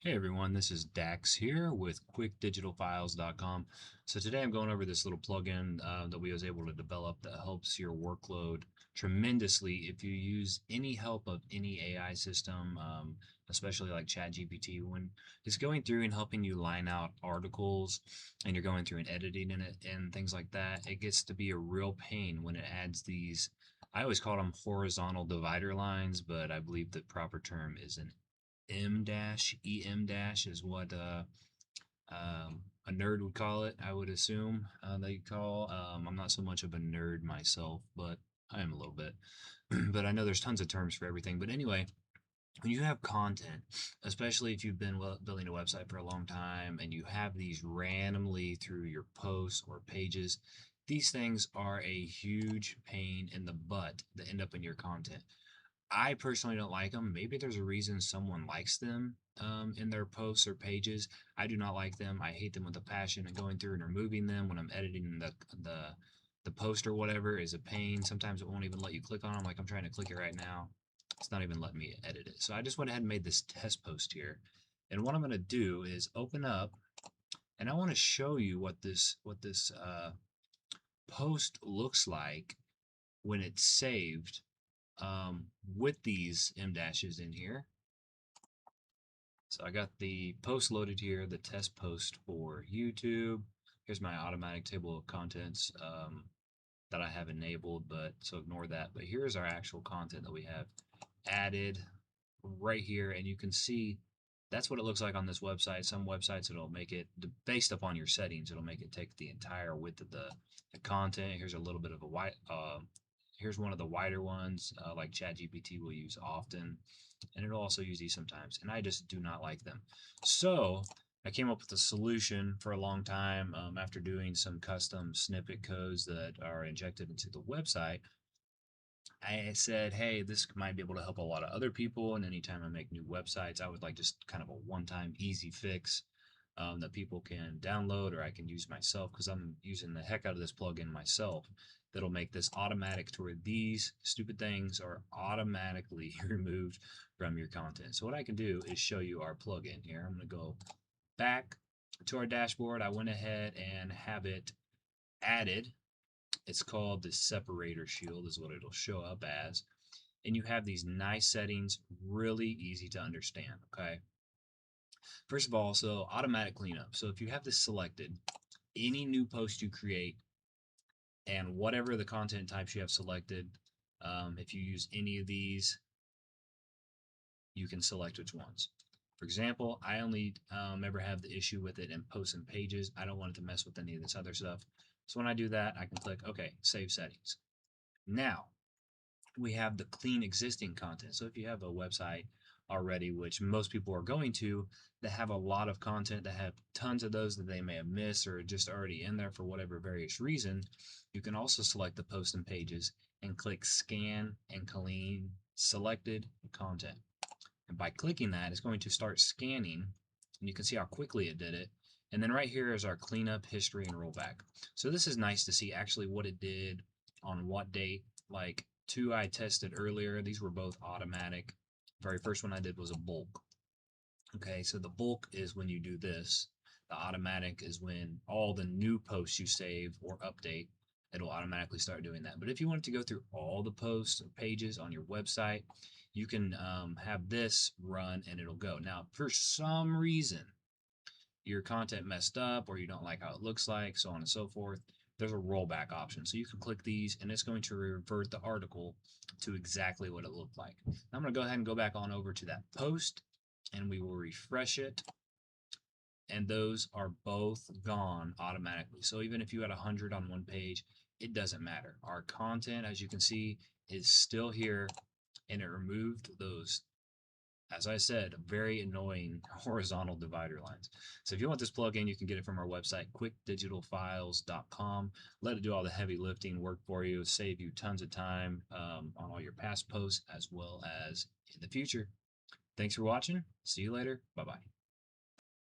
Hey everyone, this is Dax here with QuickDigitalFiles.com. So today I'm going over this little plugin that we was able to develop that helps your workload tremendously if you use any help of any AI system, especially like ChatGPT. When it's going through and helping you line out articles and you're going through and editing in it and things like that, it gets to be a real pain when it adds these. I always call them horizontal divider lines, but I believe the proper term is an M dash EM dash is what a nerd would call it. I would assume they call. I'm not so much of a nerd myself, but I am a little bit. But I know there's tons of terms for everything. But anyway, when you have content, especially if you've been building a website for a long time and you have these randomly through your posts or pages, these things are a huge pain in the butt that end up in your content. I personally don't like them. Maybe there's a reason someone likes them in their posts or pages. I do not like them. I hate them with a passion. And going through and removing them when I'm editing the post or whatever is a pain. Sometimes it won't even let you click on them. Like I'm trying to click it right now. It's not even letting me edit it. So I just went ahead and made this test post here. And what I'm going to do is open up, and I want to show you what this post looks like when it's saved with these M dashes in here. So I got the post loaded here, the test post for YouTube. Here's my automatic table of contents that I have enabled, but so ignore that. But here's our actual content that we have added right here, and you can see that's what it looks like on this website. Some websites it'll make it based upon your settings, it'll make it take the entire width of the content. Here's a little bit of a here's one of the wider ones like ChatGPT will use often, and it'll also use these sometimes, and I just do not like them. So I came up with a solution for a long time after doing some custom snippet codes that are injected into the website. I said, hey, this might be able to help a lot of other people. And anytime I make new websites, I would like just kind of a one-time easy fix that people can download or I can use myself because I'm using the heck out of this plugin myself that'll make this automatic to where these stupid things are automatically removed from your content. So what I can do is show you our plugin here. I'm going to go back to our dashboard. I went ahead and have it added. It's called the Separator Shield is what it'll show up as. And you have these nice settings, really easy to understand, okay? First of all, so automatic cleanup. So if you have this selected, any new post you create and whatever the content types you have selected, if you use any of these, you can select which ones. For example, I only ever have the issue with it in posts and pages. I don't want it to mess with any of this other stuff. So when I do that, I can click OK, save settings. Now, we have the clean existing content. So if you have a website already, which most people are going to, that have a lot of content, that have tons of those that they may have missed or just already in there for whatever various reason, you can also select the posts and pages and click scan and clean selected content. And by clicking that, it's going to start scanning, and you can see how quickly it did it. And then right here is our cleanup, history, and rollback. So this is nice to see actually what it did on what date. Like two I tested earlier, these were both automatic. Very first one I did was a bulk. Okay, so the bulk is when you do this. The automatic is when all the new posts you save or update, it'll automatically start doing that. But if you want to go through all the posts or pages on your website, you can have this run and it'll go. Now, for some reason, your content messed up or you don't like how it looks like, so on and so forth, there's a rollback option. So you can click these and it's going to revert the article to exactly what it looked like. Now I'm going to go ahead and go back on over to that post and we will refresh it. And those are both gone automatically. So even if you had 100 on one page, it doesn't matter. Our content, as you can see, is still here and it removed those, as I said, very annoying horizontal divider lines. So if you want this plugin, you can get it from our website, QuickDigitalFiles.com. Let it do all the heavy lifting work for you, save you tons of time on all your past posts as well as in the future. Thanks for watching. See you later. Bye-bye.